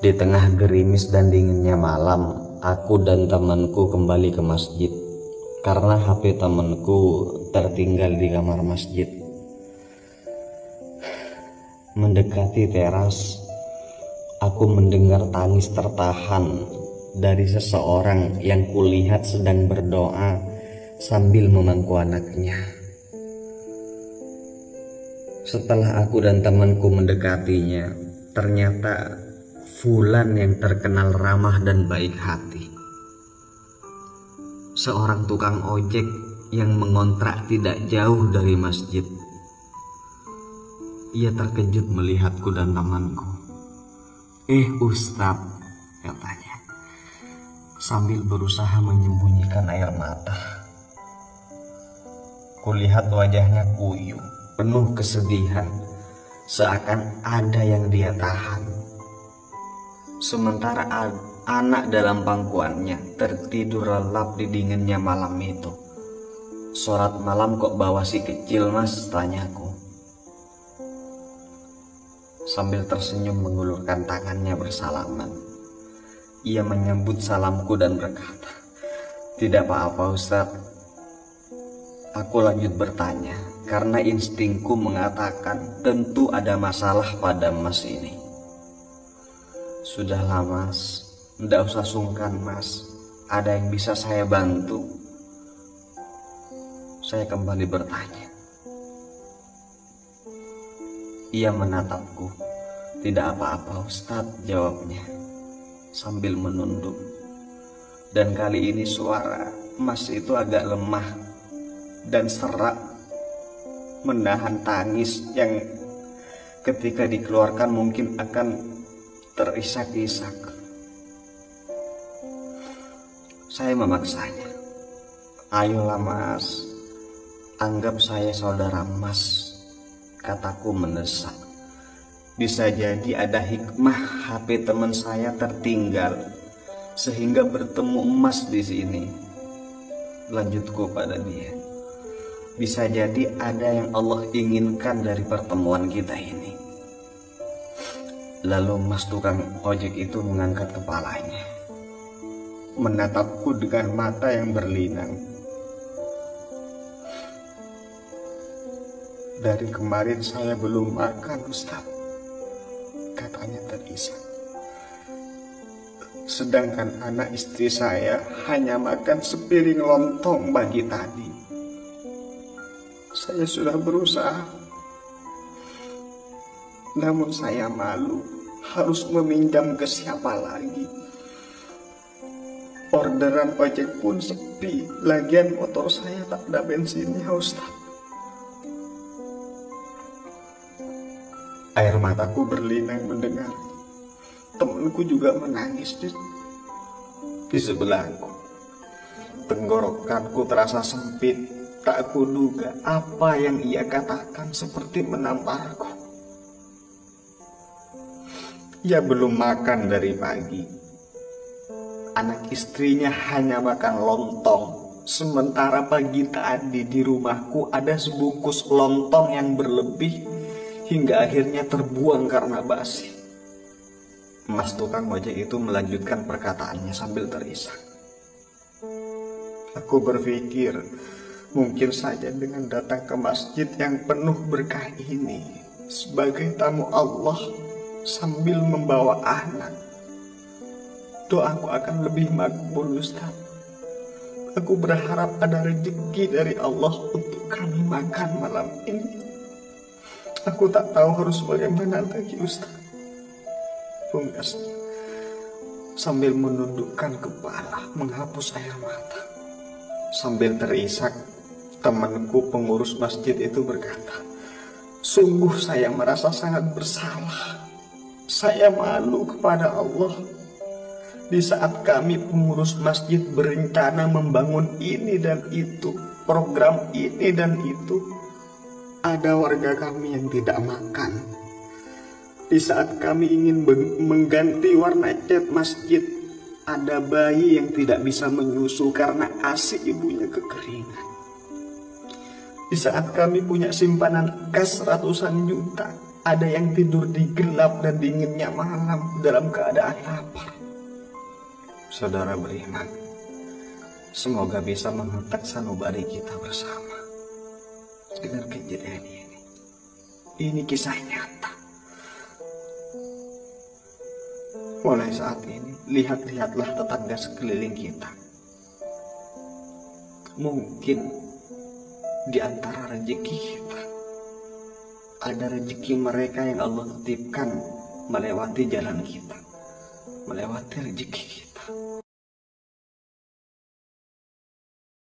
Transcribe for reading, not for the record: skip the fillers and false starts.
Di tengah gerimis dan dinginnya malam, aku dan temanku kembali ke masjid karena HP temanku tertinggal di kamar masjid. Mendekati teras, aku mendengar tangis tertahan dari seseorang yang kulihat sedang berdoa sambil memangku anaknya. Setelah aku dan temanku mendekatinya, ternyata Fulan yang terkenal ramah dan baik hati. Seorang tukang ojek yang mengontrak tidak jauh dari masjid. Ia terkejut melihatku dan temanku. Ustadz," katanya, sambil berusaha menyembunyikan air mata. Kulihat wajahnya kuyup, penuh kesedihan, seakan ada yang dia tahan. Sementara anak dalam pangkuannya tertidur lelap di dinginnya malam itu. "Sholat malam kok bawa si kecil, Mas?" tanyaku. Sambil tersenyum mengulurkan tangannya bersalaman. Ia menyambut salamku dan berkata, "Tidak apa-apa, Ustadz." Aku lanjut bertanya, karena instingku mengatakan tentu ada masalah pada Mas ini. "Sudahlah Mas, tidak usah sungkan Mas. Ada yang bisa saya bantu?" Saya kembali bertanya. Ia menatapku. "Tidak apa-apa Ustadz," jawabnya sambil menunduk. Dan kali ini suara Mas itu agak lemah dan serak, menahan tangis yang ketika dikeluarkan mungkin akan terisak-isak. Saya memaksanya. "Ayolah Mas, anggap saya saudara Mas," kataku mendesak. Bisa jadi ada hikmah HP teman saya tertinggal sehingga bertemu Mas di sini. Lanjutku pada dia. Bisa jadi ada yang Allah inginkan dari pertemuan kita ini. Lalu Mas tukang ojek itu mengangkat kepalanya, menatapku dengan mata yang berlinang. "Dari kemarin saya belum makan, Ustaz," katanya terisak. "Sedangkan anak istri saya hanya makan sepiring lontong pagi tadi. Saya sudah berusaha, namun saya malu harus meminjam ke siapa lagi. Orderan ojek pun sepi, lagian motor saya tak ada bensinnya, Ustaz." Air mataku berlinang mendengar. Temanku juga menangis di sebelahku. Tenggorokanku terasa sempit. Tak kuduga apa yang ia katakan seperti menamparku. Ia belum makan dari pagi. Anak istrinya hanya makan lontong. Sementara pagi tadi di rumahku ada sebungkus lontong yang berlebih hingga akhirnya terbuang karena basi. Mas tukang ojek itu melanjutkan perkataannya sambil terisak. Aku berpikir mungkin saja dengan datang ke masjid yang penuh berkah ini sebagai tamu Allah sambil membawa anak, doaku akan lebih makbul, Ustaz. Aku berharap ada rezeki dari Allah untuk kami makan malam ini. Aku tak tahu harus bagaimana lagi, Ustaz. Pungkasnya sambil menundukkan kepala menghapus air mata. Sambil terisak, temanku pengurus masjid itu berkata, "Sungguh saya merasa sangat bersalah. Saya malu kepada Allah. Di saat kami pengurus masjid berencana membangun ini dan itu, program ini dan itu, ada warga kami yang tidak makan. Di saat kami ingin mengganti warna cat masjid, ada bayi yang tidak bisa menyusu karena ASI ibunya kekeringan. Di saat kami punya simpanan kas ratusan juta, Ada yang tidur di gelap dan dinginnya malam dalam keadaan lapar. Saudara beriman, semoga bisa mengangkat sanubari kita bersama dengan kejadian ini. Ini kisah nyata. Mulai saat ini, lihat-lihatlah tetangga sekeliling kita. Mungkin di antara rezeki kita ada rezeki mereka yang Allah titipkan melewati jalan kita, melewati rezeki kita.